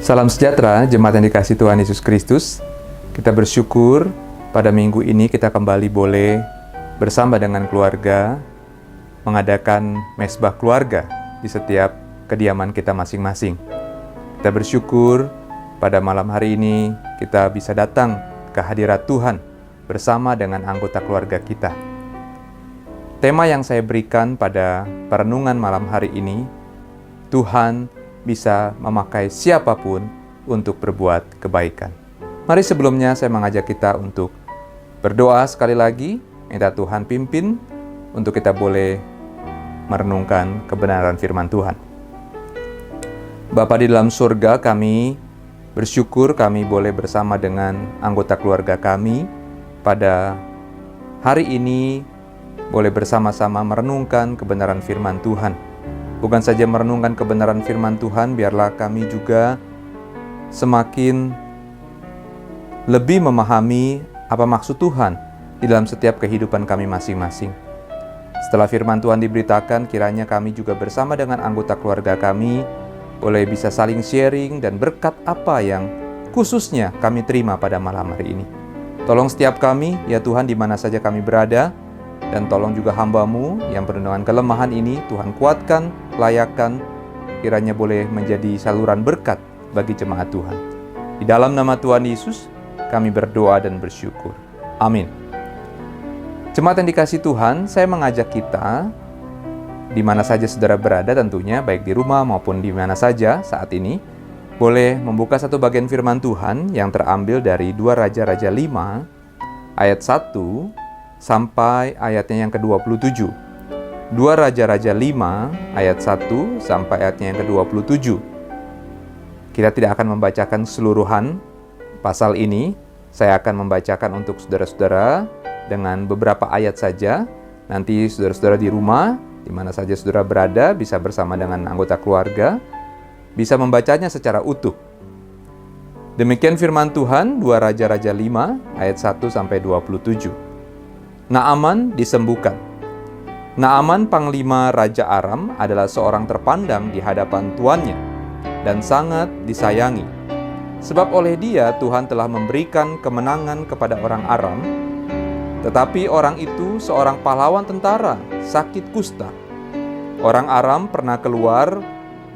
Salam sejahtera, jemaat yang dikasihi Tuhan Yesus Kristus. Kita bersyukur pada minggu ini kita kembali boleh bersama dengan keluarga mengadakan mesbah keluarga di setiap kediaman kita masing-masing. Kita bersyukur pada malam hari ini kita bisa datang ke hadirat Tuhan bersama dengan anggota keluarga kita. Tema yang saya berikan pada perenungan malam hari ini, Tuhan bisa memakai siapapun untuk berbuat kebaikan. Mari sebelumnya saya mengajak kita untuk berdoa sekali lagi, minta Tuhan pimpin untuk kita boleh merenungkan kebenaran firman Tuhan. Bapa di dalam surga, kami bersyukur kami boleh bersama dengan anggota keluarga kami pada hari ini boleh bersama-sama merenungkan kebenaran firman Tuhan. Bukan saja merenungkan kebenaran firman Tuhan, biarlah kami juga semakin lebih memahami apa maksud Tuhan di dalam setiap kehidupan kami masing-masing. Setelah firman Tuhan diberitakan, kiranya kami juga bersama dengan anggota keluarga kami boleh bisa saling sharing dan berkat apa yang khususnya kami terima pada malam hari ini. Tolong setiap kami, ya Tuhan, di mana saja kami berada, dan tolong juga hamba-Mu yang penuh dengan kelemahan ini, Tuhan kuatkan, layakkan, kiranya boleh menjadi saluran berkat bagi jemaat Tuhan. Di dalam nama Tuhan Yesus, kami berdoa dan bersyukur. Amin. Jemaat yang dikasihi Tuhan, saya mengajak kita, di mana saja saudara berada tentunya, baik di rumah maupun di mana saja saat ini, boleh membuka satu bagian firman Tuhan yang terambil dari 2 Raja-Raja 5, ayat 1, sampai ayatnya yang ke-27. 2 Raja-Raja 5 ayat 1 sampai ayatnya yang ke-27. Kita tidak akan membacakan keseluruhan pasal ini. Saya akan membacakan untuk saudara-saudara dengan beberapa ayat saja. Nanti saudara-saudara di rumah, di mana saja saudara berada, bisa bersama dengan anggota keluarga, bisa membacanya secara utuh. Demikian firman Tuhan, 2 Raja-Raja 5 ayat 1 sampai 27. Naaman disembuhkan. Naaman, panglima Raja Aram, adalah seorang terpandang di hadapan tuannya dan sangat disayangi. Sebab oleh dia Tuhan telah memberikan kemenangan kepada orang Aram. Tetapi orang itu seorang pahlawan tentara, sakit kusta. Orang Aram pernah keluar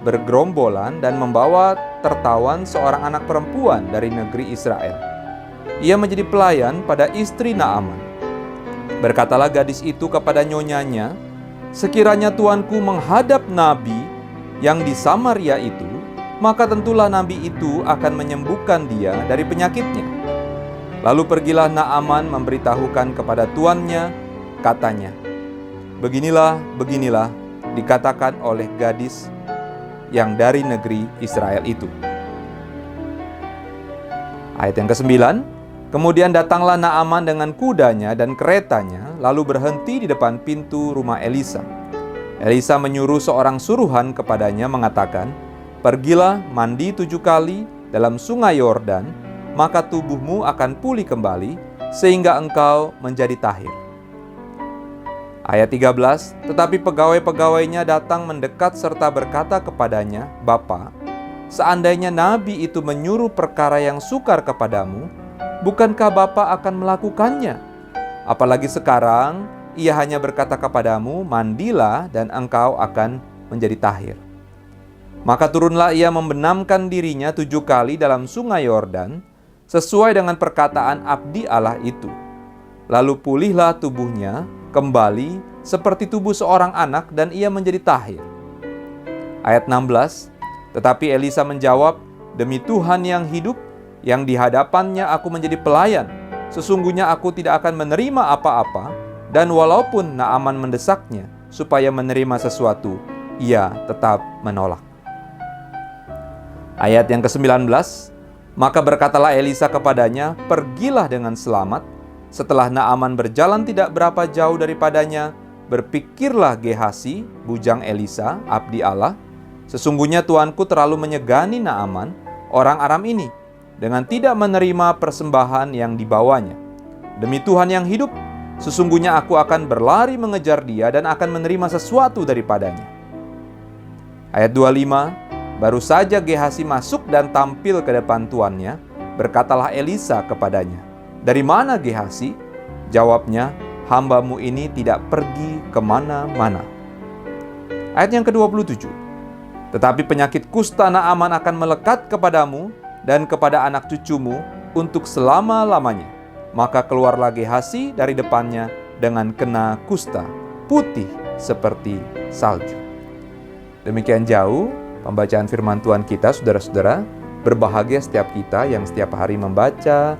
bergerombolan dan membawa tertawan seorang anak perempuan dari negeri Israel. Ia menjadi pelayan pada istri Naaman. Berkatalah gadis itu kepada nyonyanya, "Sekiranya tuanku menghadap nabi yang di Samaria itu, maka tentulah nabi itu akan menyembuhkan dia dari penyakitnya." Lalu pergilah Naaman memberitahukan kepada tuannya, katanya, beginilah dikatakan oleh gadis yang dari negeri Israel itu." Ayat yang ke-9, kemudian datanglah Naaman dengan kudanya dan keretanya, lalu berhenti di depan pintu rumah Elisa. Elisa menyuruh seorang suruhan kepadanya mengatakan, "Pergilah mandi 7 kali dalam sungai Yordan, maka tubuhmu akan pulih kembali, sehingga engkau menjadi tahir." Ayat 13, tetapi pegawai-pegawainya datang mendekat serta berkata kepadanya, "Bapa, seandainya nabi itu menyuruh perkara yang sukar kepadamu, bukankah Bapa akan melakukannya? Apalagi sekarang ia hanya berkata kepadamu, mandilah dan engkau akan menjadi tahir." Maka turunlah ia membenamkan dirinya 7 kali dalam sungai Yordan, sesuai dengan perkataan abdi Allah itu. Lalu pulihlah tubuhnya kembali seperti tubuh seorang anak dan ia menjadi tahir. Ayat 16, tetapi Elisa menjawab, "Demi Tuhan yang hidup, yang di hadapannya aku menjadi pelayan, sesungguhnya aku tidak akan menerima apa-apa, dan walaupun Naaman mendesaknya supaya menerima sesuatu, ia tetap menolak." Ayat yang ke-19, maka berkatalah Elisa kepadanya, "Pergilah dengan selamat." Setelah Naaman berjalan tidak berapa jauh daripadanya, berpikirlah Gehasi, bujang Elisa, abdi Allah, "Sesungguhnya tuanku terlalu menyegani Naaman, orang Aram ini, dengan tidak menerima persembahan yang dibawanya. Demi Tuhan yang hidup, sesungguhnya aku akan berlari mengejar dia dan akan menerima sesuatu daripadanya." Ayat 25, baru saja Gehasi masuk dan tampil ke depan tuannya, berkatalah Elisa kepadanya, "Dari mana Gehasi?" Jawabnya, "Hambamu ini tidak pergi kemana-mana." Ayat yang ke-27. Tetapi penyakit kusta Naaman akan melekat kepadamu dan kepada anak cucumu untuk selama-lamanya. Maka keluarlah Gehasi dari depannya dengan kena kusta, putih seperti salju. Demikian jauh pembacaan firman Tuhan kita, saudara-saudara. Berbahagia setiap kita yang setiap hari membaca,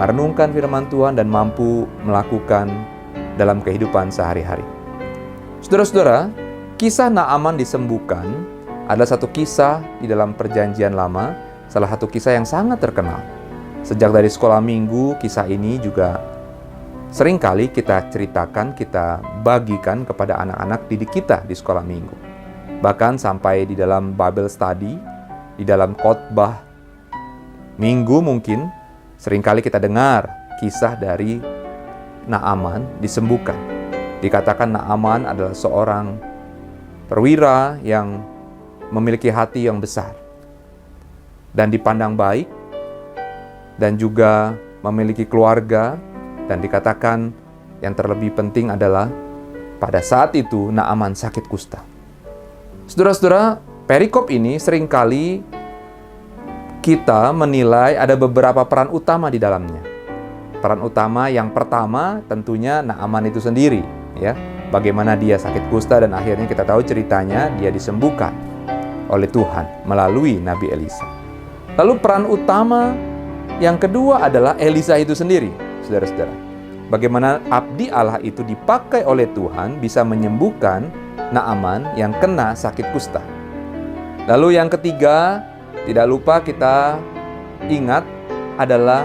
merenungkan firman Tuhan dan mampu melakukan dalam kehidupan sehari-hari. Saudara-saudara, kisah Naaman disembuhkan adalah satu kisah di dalam Perjanjian Lama, salah satu kisah yang sangat terkenal. Sejak dari sekolah minggu, kisah ini juga seringkali kita ceritakan, kita bagikan kepada anak-anak didik kita di sekolah minggu. Bahkan sampai di dalam Bible study, di dalam khotbah minggu mungkin, seringkali kita dengar kisah dari Naaman disembuhkan. Dikatakan Naaman adalah seorang perwira yang memiliki hati yang besar dan dipandang baik, dan juga memiliki keluarga, dan dikatakan yang terlebih penting adalah pada saat itu Naaman sakit kusta. Saudara-saudara, perikop ini seringkali kita menilai ada beberapa peran utama di dalamnya. Peran utama yang pertama tentunya Naaman itu sendiri, ya. Bagaimana dia sakit kusta dan akhirnya kita tahu ceritanya dia disembuhkan oleh Tuhan melalui Nabi Elisa. Lalu peran utama yang kedua adalah Elisa itu sendiri, saudara-saudara. Bagaimana abdi Allah itu dipakai oleh Tuhan bisa menyembuhkan Naaman yang kena sakit kusta. Lalu yang ketiga, tidak lupa kita ingat adalah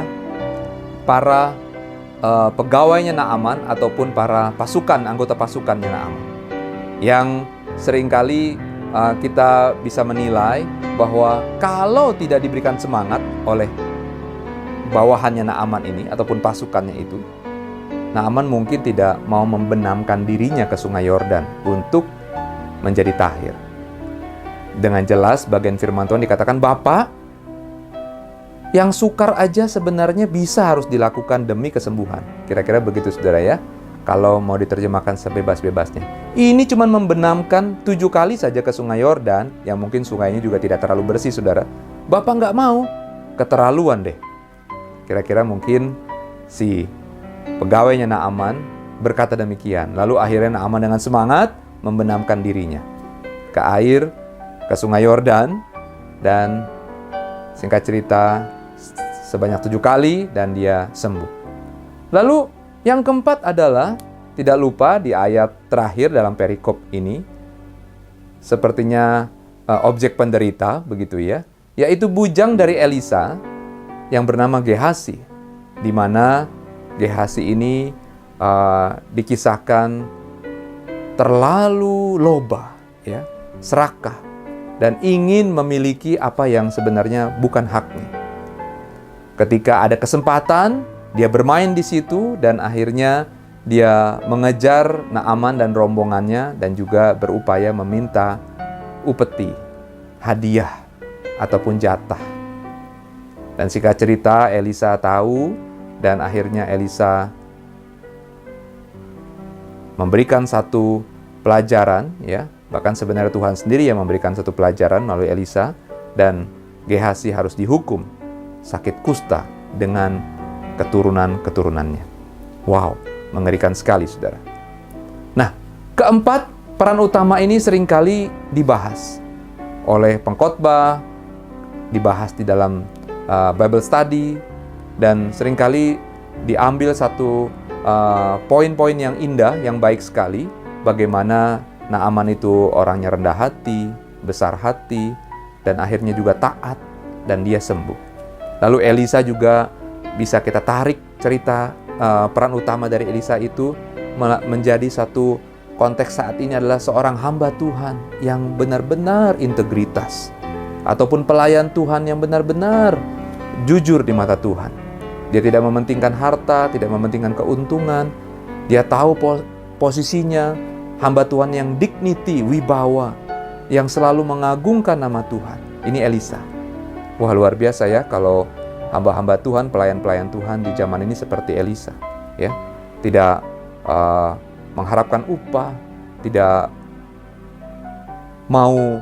para pegawainya Naaman ataupun para pasukan, anggota pasukannya Naaman, yang seringkali kita bisa menilai bahwa kalau tidak diberikan semangat oleh bawahannya Naaman ini ataupun pasukannya itu, Naaman mungkin tidak mau membenamkan dirinya ke sungai Yordan untuk menjadi tahir. Dengan jelas bagian firman Tuhan dikatakan, Bapak, yang sukar aja sebenarnya bisa harus dilakukan demi kesembuhan. Kira-kira begitu saudara ya, kalau mau diterjemahkan sebebas-bebasnya. Ini cuma membenamkan 7 kali saja ke sungai Yordan, yang mungkin sungainya juga tidak terlalu bersih saudara. Bapak nggak mau, keterlaluan deh. Kira-kira mungkin si pegawainya Naaman berkata demikian. Lalu akhirnya Naaman dengan semangat membenamkan dirinya ke air, ke sungai Yordan, dan singkat cerita sebanyak 7 kali dan dia sembuh. Lalu yang keempat adalah, tidak lupa di ayat terakhir dalam perikop ini, sepertinya objek penderita begitu ya, yaitu bujang dari Elisa yang bernama Gehasi, di mana Gehasi ini dikisahkan terlalu loba, ya, serakah, dan ingin memiliki apa yang sebenarnya bukan haknya. Ketika ada kesempatan, dia bermain di situ dan akhirnya dia mengejar Naaman dan rombongannya dan juga berupaya meminta upeti, hadiah, ataupun jatah. Dan singkat cerita, Elisa tahu dan akhirnya Elisa memberikan satu pelajaran, ya. Bahkan sebenarnya Tuhan sendiri yang memberikan satu pelajaran melalui Elisa, dan Gehasi harus dihukum sakit kusta dengan keturunan-keturunannya. Wow, mengerikan sekali saudara. Nah, keempat, peran utama ini seringkali dibahas oleh pengkhotbah, dibahas di dalam Bible study, dan seringkali diambil satu poin-poin yang indah, yang baik sekali, bagaimana Naaman itu orangnya rendah hati, besar hati, dan akhirnya juga taat, dan dia sembuh. Lalu Elisa juga bisa kita tarik cerita peran utama dari Elisa itu menjadi satu konteks saat ini adalah seorang hamba Tuhan yang benar-benar integritas, ataupun pelayan Tuhan yang benar-benar jujur di mata Tuhan. Dia tidak mementingkan harta, tidak mementingkan keuntungan. Dia tahu posisinya, hamba Tuhan yang dignity, wibawa, yang selalu mengagungkan nama Tuhan. Ini Elisa. Wah, luar biasa ya kalau hamba-hamba Tuhan, pelayan-pelayan Tuhan di zaman ini seperti Elisa, ya. Tidak mengharapkan upah, tidak mau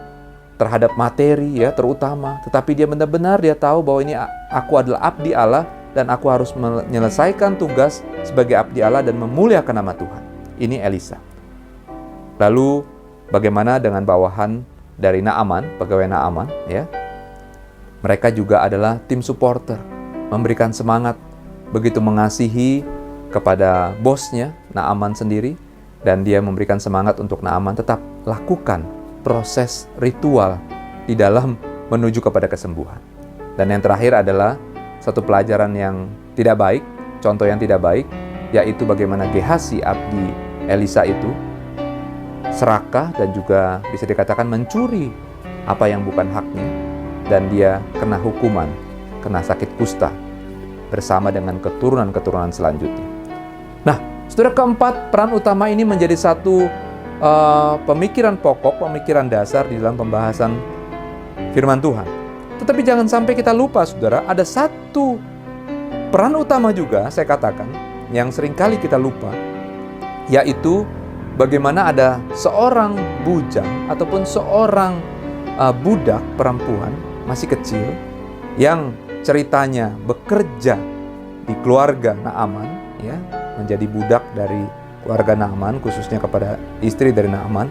terhadap materi ya terutama, tetapi dia benar-benar dia tahu bahwa ini aku adalah abdi Allah dan aku harus menyelesaikan tugas sebagai abdi Allah dan memuliakan nama Tuhan. Ini Elisa. Lalu bagaimana dengan bawahan dari Naaman, pegawai Naaman ya? Mereka juga adalah tim supporter, memberikan semangat, begitu mengasihi kepada bosnya Naaman sendiri, dan dia memberikan semangat untuk Naaman tetap lakukan proses ritual di dalam menuju kepada kesembuhan. Dan yang terakhir adalah satu pelajaran yang tidak baik, contoh yang tidak baik, yaitu bagaimana Gehazi abdi Elisa itu serakah dan juga bisa dikatakan mencuri apa yang bukan haknya, dan dia kena hukuman, kena sakit kusta bersama dengan keturunan-keturunan selanjutnya. Nah, saudara, keempat, peran utama ini menjadi satu pemikiran pokok, pemikiran dasar di dalam pembahasan firman Tuhan. Tetapi jangan sampai kita lupa, saudara, ada satu peran utama juga, saya katakan, yang seringkali kita lupa, yaitu bagaimana ada seorang bujang ataupun seorang budak perempuan masih kecil yang ceritanya bekerja di keluarga Naaman, ya, menjadi budak dari keluarga Naaman, khususnya kepada istri dari Naaman,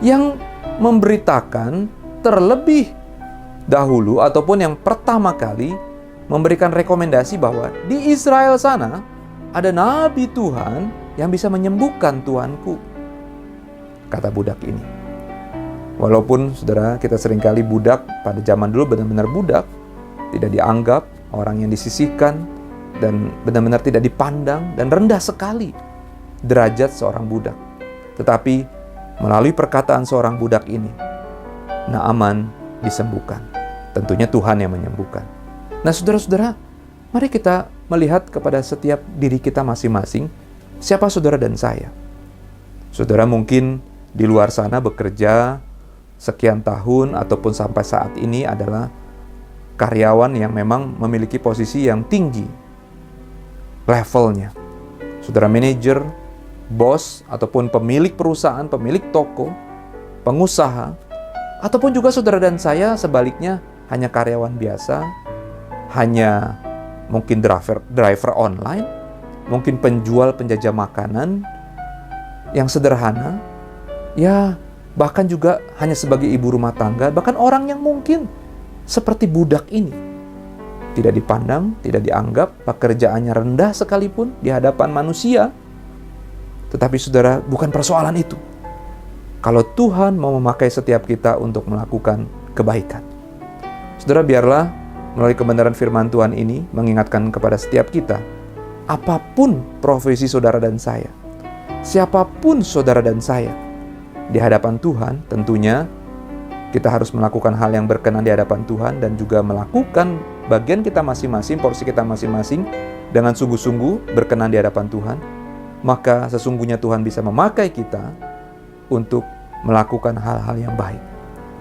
yang memberitakan terlebih dahulu ataupun yang pertama kali memberikan rekomendasi bahwa di Israel sana ada nabi Tuhan yang bisa menyembuhkan tuanku, kata budak ini. Walaupun saudara, kita seringkali budak pada zaman dulu benar-benar budak, tidak dianggap, orang yang disisihkan, dan benar-benar tidak dipandang, dan rendah sekali derajat seorang budak. Tetapi melalui perkataan seorang budak ini, Naaman disembuhkan. Tentunya Tuhan yang menyembuhkan. Nah, saudara-saudara, mari kita melihat kepada setiap diri kita masing-masing, siapa saudara dan saya. Saudara mungkin di luar sana bekerja sekian tahun ataupun sampai saat ini adalah karyawan yang memang memiliki posisi yang tinggi levelnya. Saudara manajer, bos, ataupun pemilik perusahaan, pemilik toko, pengusaha, ataupun juga saudara dan saya sebaliknya hanya karyawan biasa, hanya mungkin driver online, mungkin penjual penjajah makanan yang sederhana, ya bahkan juga hanya sebagai ibu rumah tangga, bahkan orang yang mungkin seperti budak ini, tidak dipandang, tidak dianggap, pekerjaannya rendah sekalipun di hadapan manusia. Tetapi saudara, bukan persoalan itu. Kalau Tuhan mau memakai setiap kita untuk melakukan kebaikan. Saudara, biarlah melalui kebenaran firman Tuhan ini mengingatkan kepada setiap kita, apapun profesi saudara dan saya, siapapun saudara dan saya, di hadapan Tuhan tentunya kita harus melakukan hal yang berkenan di hadapan Tuhan dan juga melakukan bagian kita masing-masing, porsi kita masing-masing dengan sungguh-sungguh berkenan di hadapan Tuhan. Maka sesungguhnya Tuhan bisa memakai kita untuk melakukan hal-hal yang baik.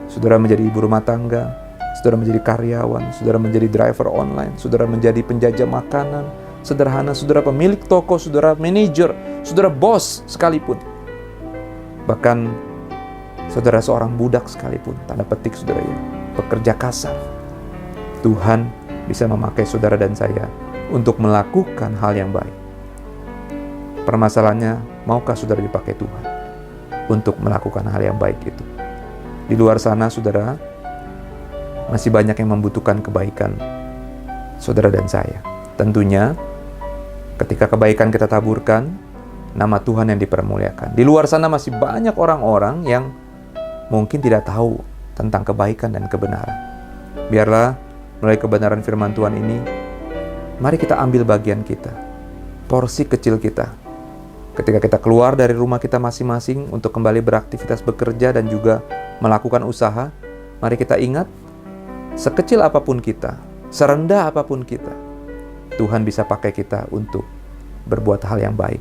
Saudara menjadi ibu rumah tangga, saudara menjadi karyawan, saudara menjadi driver online, saudara menjadi penjajah makanan sederhana, saudara pemilik toko, saudara manajer, saudara bos sekalipun. Bahkan saudara seorang budak sekalipun, tanda petik saudara ya, pekerja kasar. Tuhan bisa memakai saudara dan saya untuk melakukan hal yang baik. Permasalahannya, maukah saudara dipakai Tuhan untuk melakukan hal yang baik itu? Di luar sana, saudara, masih banyak yang membutuhkan kebaikan saudara dan saya. Tentunya, ketika kebaikan kita taburkan, nama Tuhan yang dipermuliakan. Di luar sana masih banyak orang-orang yang mungkin tidak tahu tentang kebaikan dan kebenaran. Biarlah melalui kebenaran firman Tuhan ini, mari kita ambil bagian kita, porsi kecil kita. Ketika kita keluar dari rumah kita masing-masing untuk kembali beraktivitas bekerja dan juga melakukan usaha, mari kita ingat, sekecil apapun kita, serendah apapun kita, Tuhan bisa pakai kita untuk berbuat hal yang baik.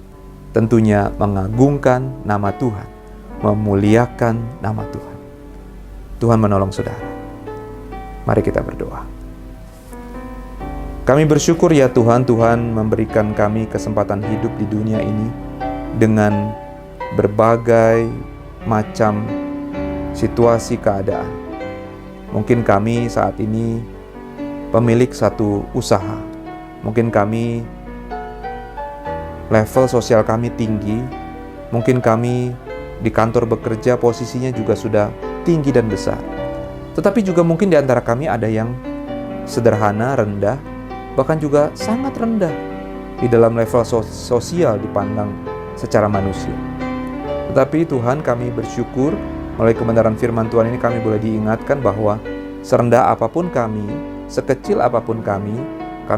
Tentunya mengagungkan nama Tuhan, memuliakan nama Tuhan. Tuhan menolong saudara. Mari kita berdoa. Kami bersyukur ya Tuhan, Tuhan memberikan kami kesempatan hidup di dunia ini dengan berbagai macam situasi keadaan. Mungkin kami saat ini pemilik satu usaha. Mungkin kami level sosial kami tinggi. Mungkin kami di kantor bekerja posisinya juga sudah tinggi dan besar. Tetapi juga mungkin di antara kami ada yang sederhana, rendah, bahkan juga sangat rendah di dalam level sosial dipandang secara manusia. Tetapi Tuhan, kami bersyukur melalui kebenaran firman Tuhan ini kami boleh diingatkan bahwa serendah apapun kami, sekecil apapun kami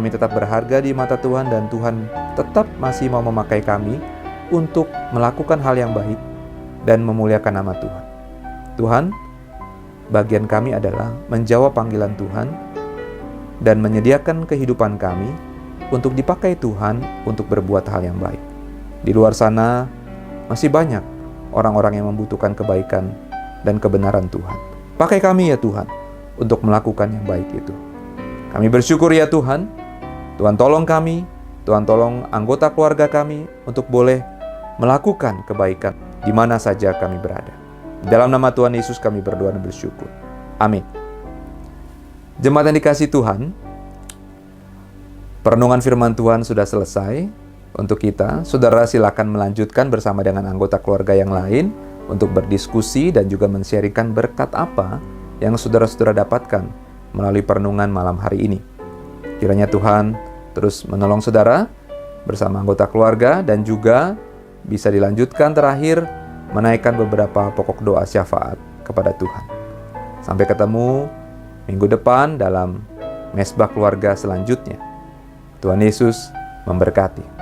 tetap berharga di mata Tuhan dan Tuhan tetap masih mau memakai kami untuk melakukan hal yang baik dan memuliakan nama Tuhan. Tuhan, bagian kami adalah menjawab panggilan Tuhan dan menyediakan kehidupan kami untuk dipakai Tuhan untuk berbuat hal yang baik. Di luar sana masih banyak orang-orang yang membutuhkan kebaikan dan kebenaran Tuhan. Pakai kami ya Tuhan untuk melakukan yang baik itu. Kami bersyukur ya Tuhan. Tuhan tolong kami, Tuhan tolong anggota keluarga kami untuk boleh melakukan kebaikan di mana saja kami berada. Dalam nama Tuhan Yesus kami berdoa dan bersyukur. Amin. Jemaat yang dikasihi Tuhan, perenungan firman Tuhan sudah selesai untuk kita. Saudara silakan melanjutkan bersama dengan anggota keluarga yang lain untuk berdiskusi dan juga men-sharingkan berkat apa yang saudara-saudara dapatkan melalui perenungan malam hari ini. Kiranya Tuhan terus menolong saudara bersama anggota keluarga dan juga bisa dilanjutkan terakhir menaikkan beberapa pokok doa syafaat kepada Tuhan. Sampai ketemu minggu depan dalam Mesbah Keluarga selanjutnya. Tuhan Yesus memberkati.